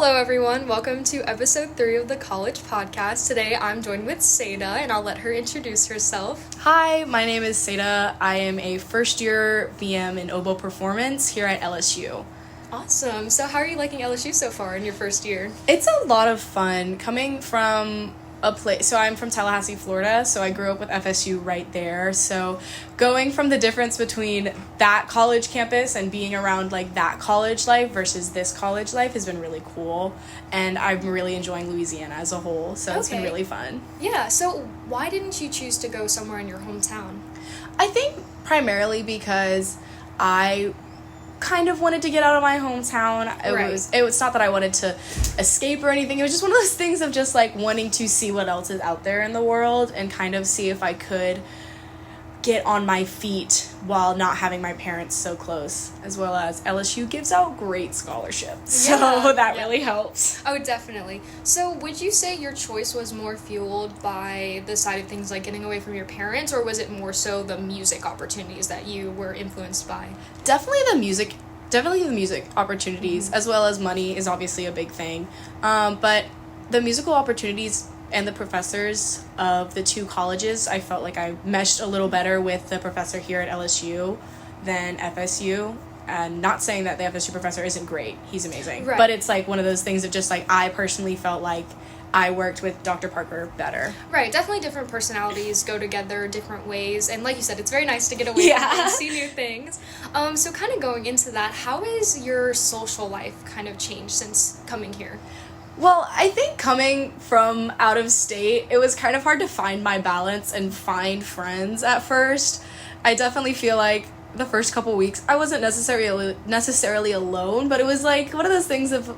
Hello everyone, welcome to episode 3 of the College Podcast. Today I'm joined with Sada and I'll let her introduce herself. Hi, my name is Sada. I am a first year VM in Oboe Performance here at LSU. Awesome. So how are you liking LSU so far in your first year? It's a lot of fun coming from a place. So I'm from Tallahassee, Florida, so I grew up with FSU right there. So going from the difference between that college campus and being around like that college life versus this college life has been really cool. And I'm really enjoying Louisiana as a whole, so It's been really fun. Yeah, so why didn't you choose to go somewhere in your hometown? I think primarily because I kind of wanted to get out of my hometown. It was not that I wanted to escape or anything. It was just one of those things of just like wanting to see what else is out there in the world and kind of see if I could get on my feet while not having my parents so close, as well as LSU gives out great scholarships. So that really helps. Oh, definitely. So would you say your choice was more fueled by the side of things like getting away from your parents, or was it more so the music opportunities that you were influenced by? Definitely the music opportunities, as well as money is obviously a big thing. But the musical opportunities and the professors of the two colleges, I felt like I meshed a little better with the professor here at LSU than FSU. And not saying that the FSU professor isn't great. He's amazing. Right. But it's like one of those things of just like I personally felt like I worked with Dr. Parker better. Right, definitely different personalities go together different ways. And like you said, it's very nice to get away and see new things. So kind of going into that, how has your social life kind of changed since coming here? Well, I think coming from out of state, it was kind of hard to find my balance and find friends at first. I definitely feel like the first couple weeks, I wasn't necessarily alone, but it was like one of those things of,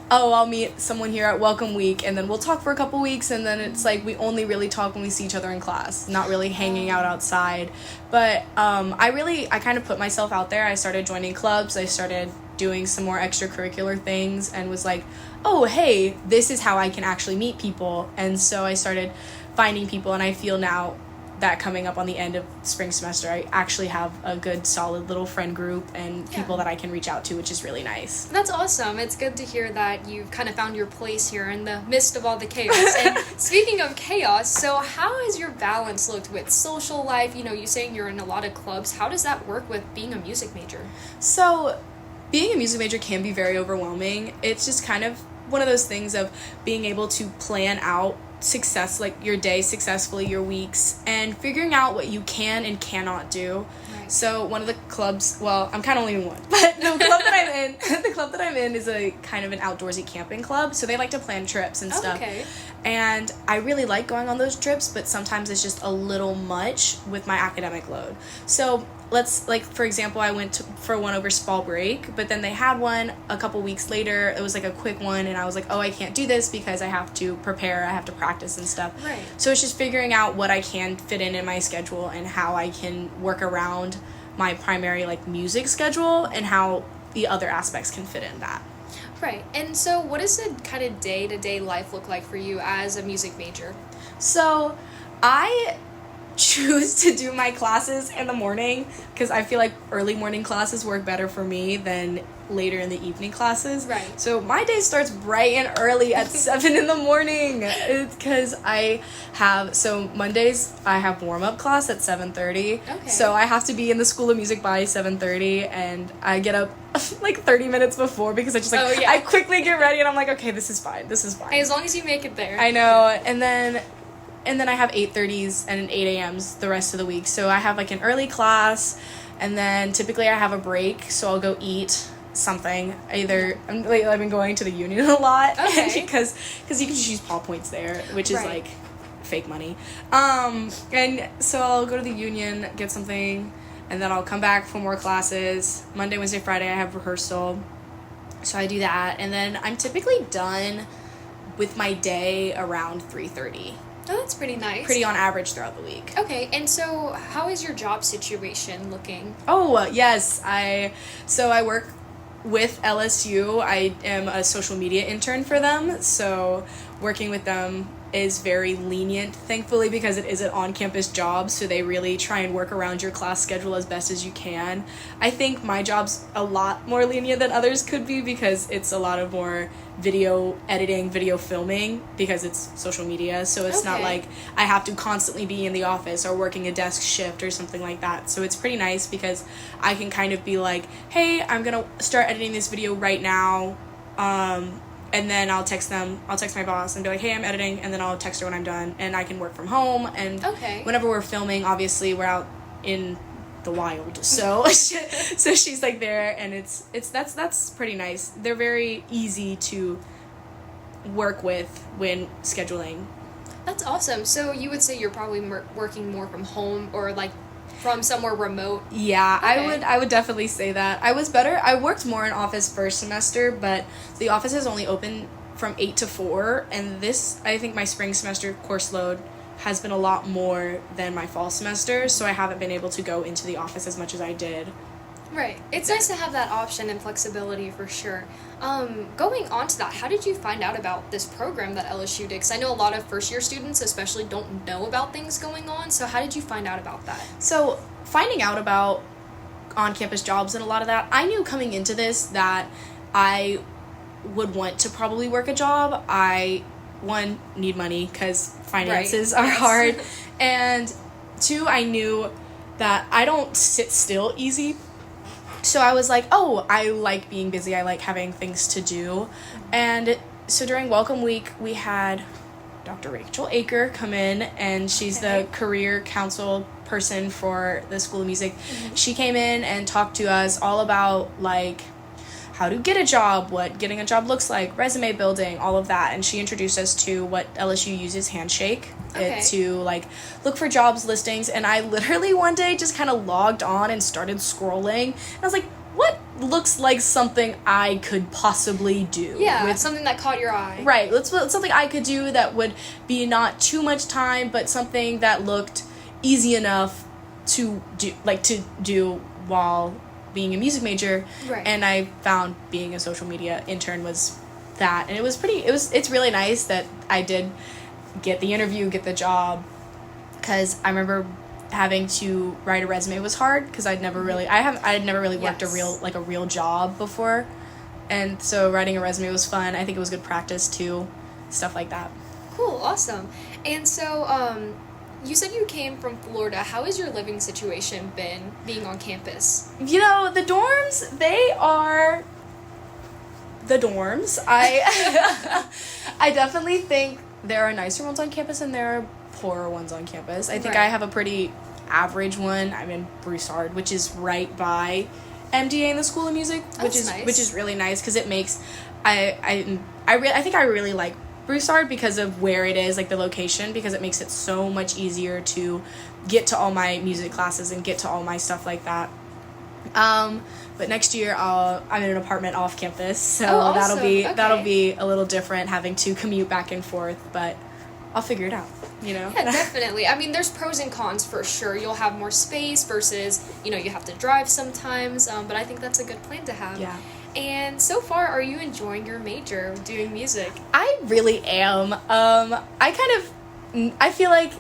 I'll meet someone here at Welcome Week, and then we'll talk for a couple weeks, and then it's like we only really talk when we see each other in class, not really hanging out outside. But I kind of put myself out there. I started joining clubs. I started doing some more extracurricular things and was like, oh, hey, this is how I can actually meet people. And so I started finding people, and I feel now that coming up on the end of spring semester, I actually have a good, solid little friend group and people that I can reach out to, which is really nice. That's awesome. It's good to hear that you've kind of found your place here in the midst of all the chaos. And speaking of chaos, so how has your balance looked with social life? You know, you saying you're in a lot of clubs. How does that work with being a music major? So being a music major can be very overwhelming. It's just kind of one of those things of being able to plan out success, like your day successfully, your weeks, and figuring out what you can and cannot do. Right. So one of the clubs, well, I'm kind of only in one, but the club that I'm in is a kind of an outdoorsy camping club, so they like to plan trips and stuff. Okay. And I really like going on those trips, but sometimes it's just a little much with my academic load. So for example, I went for one over fall break, but then they had one a couple weeks later. It was like a quick one, and I was like, oh, I can't do this because I have to prepare, I have to practice and stuff. Right. So it's just figuring out what I can fit in my schedule and how I can work around my primary like music schedule and how the other aspects can fit in that. Right. And so what does the kind of day-to-day life look like for you as a music major? So I choose to do my classes in the morning because I feel like early morning classes work better for me than later in the evening classes. Right. So my day starts bright and early at 7 in the morning. It's because Mondays I have warm-up class at 7:30. Okay. So I have to be in the School of Music by 7:30, and I get up like 30 minutes before because I quickly get ready and I'm like, okay, this is fine. Hey, as long as you make it there. I know. And then I have 8:30s and 8 a.m.s the rest of the week. So I have like an early class, and then typically I have a break, so I'll go eat something. I've been going to the Union a lot, because you can just use Paul points there, which is like fake money. And so I'll go to the Union, get something, and then I'll come back for more classes. Monday, Wednesday, Friday I have rehearsal, so I do that, and then I'm typically done with my day around 3:30. Oh, that's pretty nice. Pretty on average throughout the week. Okay, and so how is your job situation looking? Oh, yes. I work with LSU. I am a social media intern for them, so working with them is very lenient, thankfully, because it is an on-campus job, so they really try and work around your class schedule as best as you can. I think my job's a lot more lenient than others could be because it's a lot of more video editing, video filming, because it's social media, so it's not like I have to constantly be in the office or working a desk shift or something like that. So it's pretty nice because I can kind of be like, hey, I'm gonna start editing this video right now, and then I'll text my boss and be like, hey, I'm editing, and then I'll text her when I'm done, and I can work from home, and whenever we're filming, obviously, we're out in the wild, so so she's like there, and that's pretty nice. They're very easy to work with when scheduling. That's awesome. So you would say you're probably working more from home or like from somewhere remote? Yeah, I would definitely say that. I worked more in office first semester, but the office is only open from 8 to 4, and I think my spring semester course load has been a lot more than my fall semester, so I haven't been able to go into the office as much as I did. Right. It's nice to have that option and flexibility for sure. Going on to that, how did you find out about this program that LSU did? Because I know a lot of first-year students especially don't know about things going on, so how did you find out about that? So, finding out about on-campus jobs and a lot of that, I knew coming into this that I would want to probably work a job. One, need money because finances are hard, and two, I knew that I don't sit still easy. So I was like, oh, I like being busy. I like having things to do. And so during Welcome Week, we had Dr. Rachel Aker come in, and she's the career counsel person for the School of Music. She came in and talked to us all about, like, how to get a job, what getting a job looks like, resume building, all of that. And she introduced us to what LSU uses, Handshake, to, like, look for jobs listings. And I literally one day just kind of logged on and started scrolling. And I was like, what looks like something I could possibly do? Yeah, something that caught your eye. Right. Something I could do that would be not too much time, but something that looked easy enough to do while being a music major. Right. And I found being a social media intern was that, and it's really nice that I did get the interview, get the job, because I remember having to write a resume was hard because I had never really worked a real job before, and so writing a resume was fun. I think it was good practice too, stuff like that. Cool, awesome. And so you said you came from Florida. How has your living situation been being on campus? You know, the dorms, they are the dorms. I definitely think there are nicer ones on campus and there are poorer ones on campus. I think I have a pretty average one. I'm in Broussard, which is right by MDA and the School of Music, which is really nice because it makes I think I really like Broussard because of where it is, like the location, because it makes it so much easier to get to all my music classes and get to all my stuff like that. But next year I'm in an apartment off campus, so awesome. that'll be a little different having to commute back and forth, but I'll figure it out, you know? Yeah, definitely. I mean, there's pros and cons for sure. You'll have more space versus, you have to drive sometimes, but I think that's a good plan to have. Yeah. And so far, are you enjoying your major, doing music? I really am. I feel like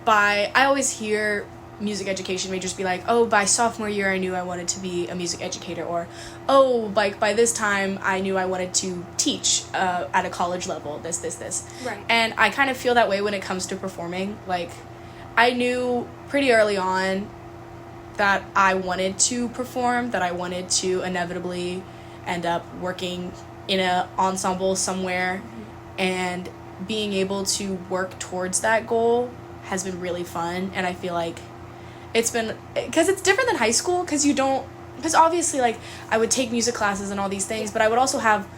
I always hear music education majors be like, oh, by sophomore year I knew I wanted to be a music educator, or oh, like by this time I knew I wanted to teach at a college level, this. Right. And I kind of feel that way when it comes to performing. Like, I knew pretty early on that I wanted to perform, that I wanted to inevitably end up working in an ensemble somewhere, and being able to work towards that goal has been really fun. And I feel like it's been, because it's different than high school, because obviously, like, I would take music classes and all these things, but I would also have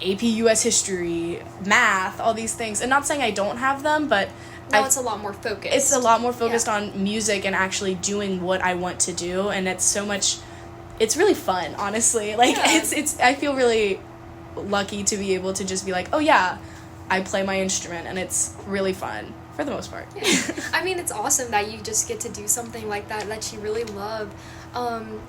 AP US history, math, all these things. And not saying I don't have them, but now it's a lot more focused. It's a lot more focused on music and actually doing what I want to do, and it's really fun, honestly. Like, it's I feel really lucky to be able to just be like, oh yeah, I play my instrument, and it's really fun. for the most part. Yeah. I mean, it's awesome that you just get to do something like that you really love.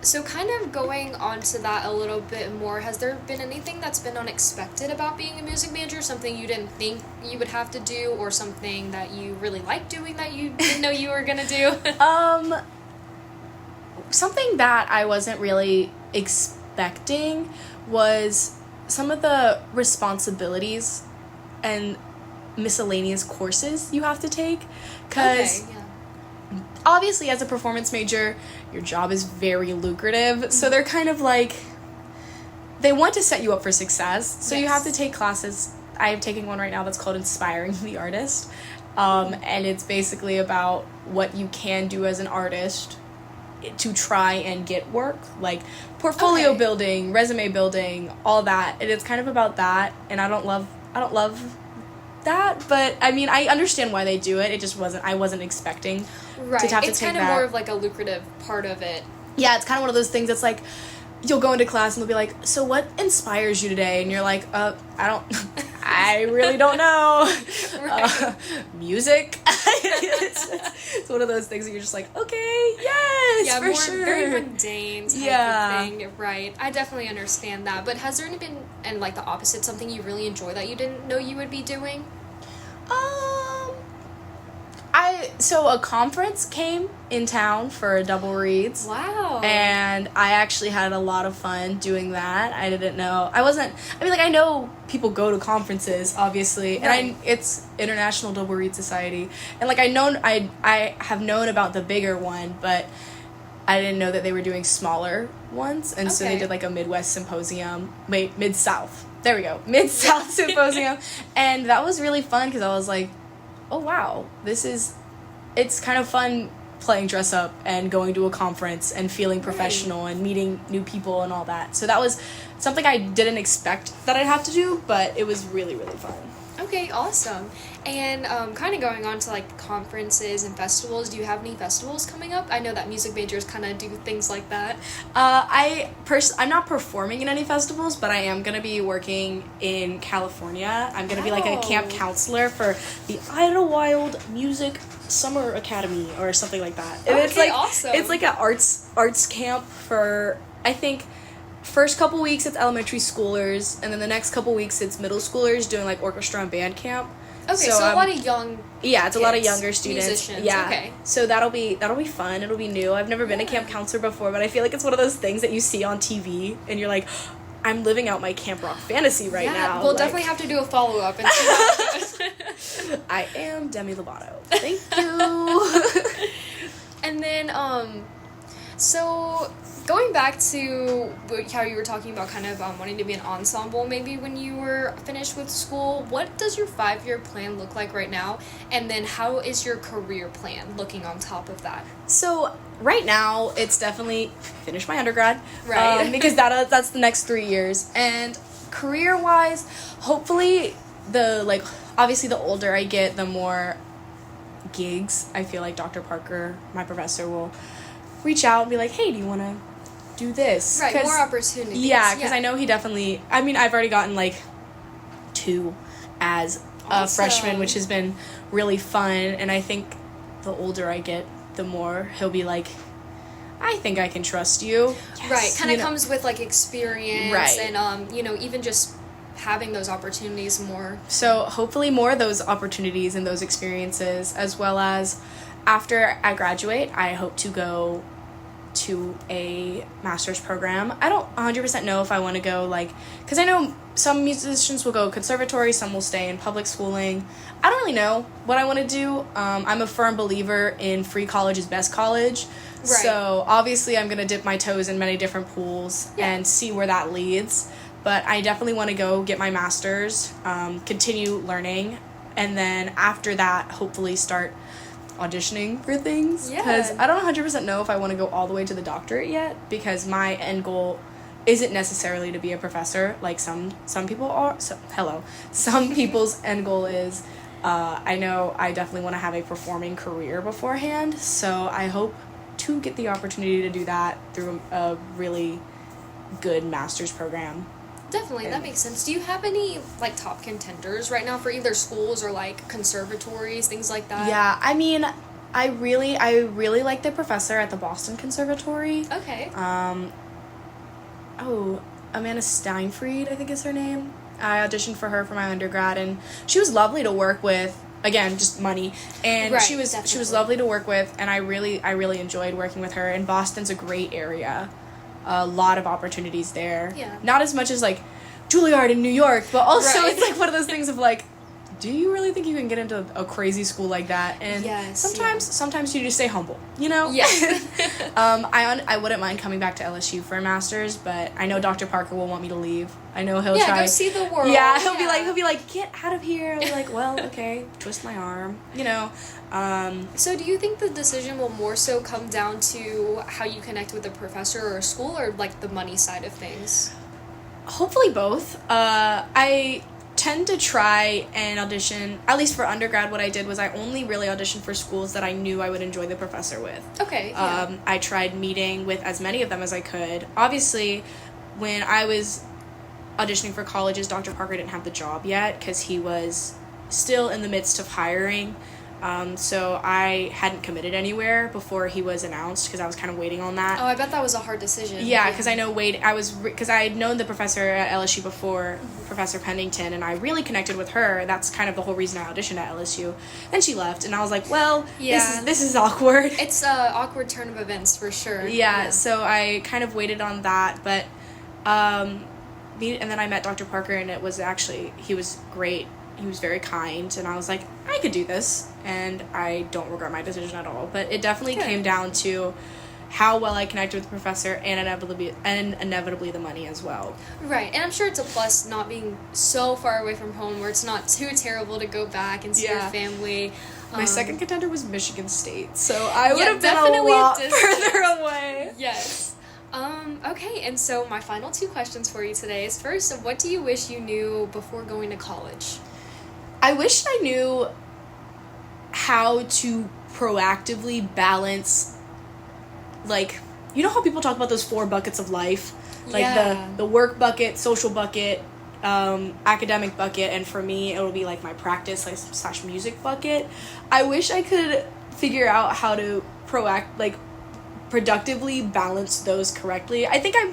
So kind of going on to that a little bit more, has there been anything that's been unexpected about being a music major? Something you didn't think you would have to do, or something that you really like doing that you didn't know you were gonna do? Something that I wasn't really expecting was some of the responsibilities and miscellaneous courses you have to take, because obviously as a performance major your job is very lucrative, so they're kind of like, they want to set you up for success, so you have to take classes. I'm taking one right now that's called Inspiring the Artist, and it's basically about what you can do as an artist to try and get work, like portfolio building, resume building, all that. And it's kind of about that, and I don't love that, but I mean, I understand why they do it. It just I wasn't expecting to have to take that. It's kind of more of like a lucrative part of it. Yeah, it's kind of one of those things that's like, you'll go into class and they'll be like, so what inspires you today? And you're like, I really don't know. Music. It's one of those things that you're just like, okay, yes, for sure. Very mundane type of thing, right? I definitely understand that. But has there been, and like the opposite, something you really enjoy that you didn't know you would be doing? So a conference came in town for double reads. Wow. And I actually had a lot of fun doing that. I didn't know. I know people go to conferences, obviously, and it's International Double Read Society. And like I have known about the bigger one, but I didn't know that they were doing smaller ones. And so they did like a Midwest symposium. Mid-South. There we go. Mid-South symposium. And that was really fun because I was like, oh wow, it's kind of fun playing dress up and going to a conference and feeling professional and meeting new people and all that. So that was something I didn't expect that I'd have to do, but it was really, really fun. Okay, awesome. And kind of going on to like conferences and festivals, do you have any festivals coming up? I know that music majors kind of do things like that. I'm not performing in any festivals, but I am going to be working in California. I'm going to be like a camp counselor for the Idlewild Music Summer Academy or something like that. And okay, it's like awesome. It's like an arts camp for, I think, first couple weeks it's elementary schoolers, and then the next couple weeks it's middle schoolers doing like orchestra and band camp. Okay, so a lot of young it's a lot of younger students. Musicians. Yeah. Okay. So that'll be fun. It'll be new. I've never been a camp counselor before, but I feel like it's one of those things that you see on TV and you're like, I'm living out my camp rock fantasy right now. We'll definitely have to do a follow-up and see how it goes. I am Demi Lovato. Thank you. And then, so going back to how you were talking about kind of wanting to be an ensemble maybe when you were finished with school, what does your 5-year plan look like right now? And then how is your career plan looking on top of that? So right now, it's definitely finish my undergrad. Right. Because that's the next 3 years. And career-wise, hopefully, obviously the older I get, the more gigs I feel like Dr. Parker, my professor, will reach out and be like, hey, do you want to do this? Right, more opportunities. Yeah, because I know he definitely, I've already gotten like 2 as a freshman, which has been really fun. And I think the older I get, the more he'll be like, I think I can trust you. Yes. Right, kind of comes with like experience, right. And even just having those opportunities more. So hopefully more of those opportunities and those experiences, as well as after I graduate, I hope to go to a master's program. I don't 100% know if I want to go because I know some musicians will go conservatory, some will stay in public schooling. I don't really know what I want to do. I'm a firm believer in free college is best college. Right. So obviously I'm going to dip my toes in many different pools and see where that leads. But I definitely want to go get my master's, continue learning, and then after that, hopefully start auditioning for things. Because I don't 100% know if I want to go all the way to the doctorate yet, because my end goal isn't necessarily to be a professor like some people are. Some people's end goal is, I know I definitely want to have a performing career beforehand, so I hope to get the opportunity to do that through a really good master's program. Definitely, that makes sense. Do you have any, like, top contenders right now for either schools or, like, conservatories, things like that? Yeah, I mean, I really like the professor at the Boston Conservatory. Okay. Amanda Steinfried, I think is her name. I auditioned for her for my undergrad, and she was lovely to work with. Again, just money, and Right, she was definitely. lovely to work with, and I really enjoyed working with her. And Boston's a great area, a lot of opportunities there. Yeah. Not as much as like Juilliard in New York, but also Right. it's like one of those things of like, do you really think you can get into a crazy school like that? And Yes, sometimes you just stay humble, you know? Yes. I wouldn't mind coming back to LSU for a master's, but I know Dr. Parker will want me to leave. I know he'll try. Go see the world. Yeah, he'll be like, get out of here. I'll be like, well, okay, twist my arm, you know. So do you think the decision will more so come down to how you connect with a professor or a school, or like the money side of things? Hopefully both. I tend to try and audition, at least for undergrad. What I did was I only really auditioned for schools that I knew I would enjoy the professor with. Okay. Yeah. I tried meeting with as many of them as I could. Obviously, when I was auditioning for colleges, Dr. Parker didn't have the job yet because he was still in the midst of hiring. So I hadn't committed anywhere before he was announced because I was kind of waiting on that. Oh, I bet that was a hard decision. Yeah, because I know because I had known the professor at LSU before, Professor Pennington, and I really connected with her. That's kind of the whole reason I auditioned at LSU. Then she left, and I was like, well, Yeah. this is awkward. It's a awkward turn of events for sure. Yeah, so I kind of waited on that, but, and then I met Dr. Parker, and it was actually, he was great. He was very kind, and I was like, I could do this, and I don't regret my decision at all. But it definitely Good. came down to how well I connected with the professor and inevitably the money as well. Right, and I'm sure it's a plus not being so far away from home where it's not too terrible to go back and see your Yeah. family. My second contender was Michigan State, so I would Yeah, have been a definitely a lot distance. further away. Yes. Okay, and so my final two questions for you today is first, what do you wish you knew before going to college? I wish I knew how to proactively balance, like, you know how people talk about those 4 buckets of life? Like Yeah. the work bucket, social bucket, academic bucket, and for me it'll be like my practice / music bucket. I wish I could figure out how to productively balance those correctly. I think I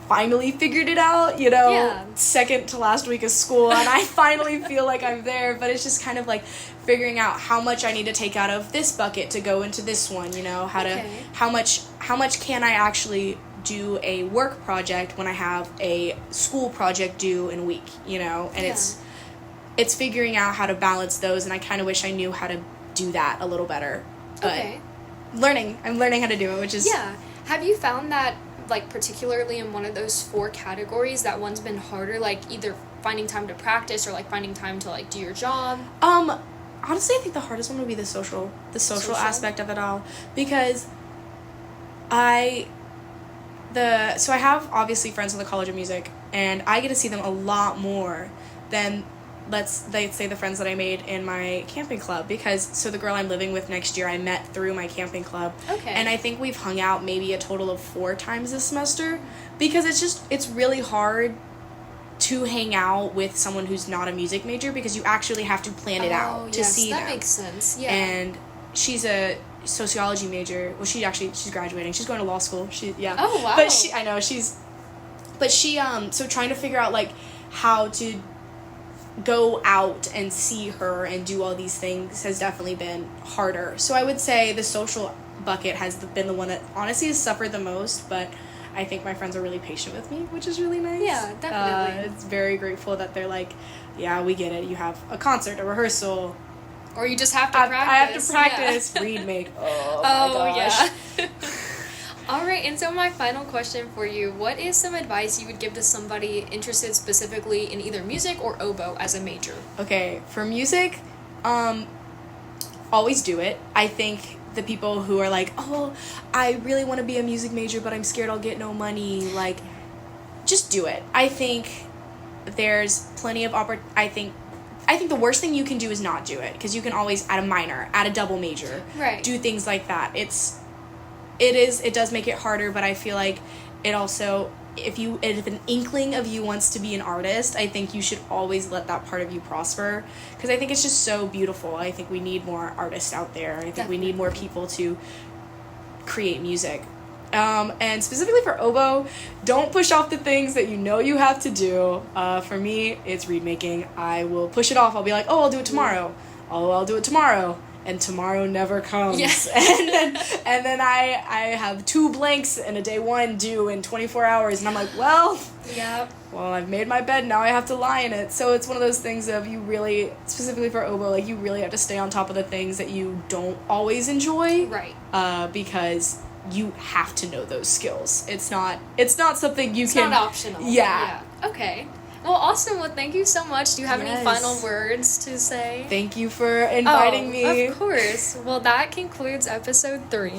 finally figured it out, you know, Yeah. second to last week of school, and I finally feel like I'm there, but it's just kind of like figuring out how much I need to take out of this bucket to go into this one, you know, how much can I actually do a work project when I have a school project due in a week, you know, and it's figuring out how to balance those, and I kind of wish I knew how to do that a little better, but Okay. I'm learning how to do it, which is Yeah. Have you found that, like, particularly in one of those 4 categories, that one's been harder, like, either finding time to practice or, like, finding time to, like, do your job? Honestly, I think the hardest one would be the social aspect of it all, because I have obviously friends in the College of Music, and I get to see them a lot more than let's say the friends that I made in my camping club, because the girl I'm living with next year I met through my camping club. Okay. And I think we've hung out maybe a total of 4 times this semester, because it's really hard to hang out with someone who's not a music major, because you actually have to plan it out to see them. That makes sense. Yeah. And she's a sociology major. Well, she's graduating. She's going to law school. Oh, wow. But so trying to figure out like how to go out and see her and do all these things has definitely been harder. So I would say the social bucket has been the one that honestly has suffered the most, but I think my friends are really patient with me, which is really nice. Yeah, definitely. It's very grateful that they're like, yeah, we get it. You have a concert, a rehearsal. Or you just have to practice. I have to practice. Yeah. Read, make. Oh my gosh. Yeah. All right, and so my final question for you, what is some advice you would give to somebody interested specifically in either music or oboe as a major? Okay, for music, always do it. I think the people who are like, oh, I really want to be a music major, but I'm scared I'll get no money, like, just do it. I think there's plenty of I think the worst thing you can do is not do it, because you can always add a minor, add a double major, right? Do things like that. It does make it harder, but I feel like it also if an inkling of you wants to be an artist, I think you should always let that part of you prosper, because I think it's just so beautiful. I think we need more artists out there. I think we need more people to create music. And specifically for oboe, don't push off the things that you know you have to do. For me, it's reed making. I will push it off. I'll be like, oh, I'll do it tomorrow. Oh, I'll do it tomorrow. And tomorrow never comes. Yeah. and then I have 2 blanks and a day 1 due in 24 hours. And I'm like, well, I've made my bed. Now I have to lie in it. So it's one of those things of you really, specifically for oboe, like you really have to stay on top of the things that you don't always enjoy. Right. Because you have to know those skills. It's not something you it's can. It's not optional. Yeah. Okay. Well, awesome. Well, thank you so much. Do you have any final words to say? Thank you for inviting me. Of course. Well, that concludes episode 3.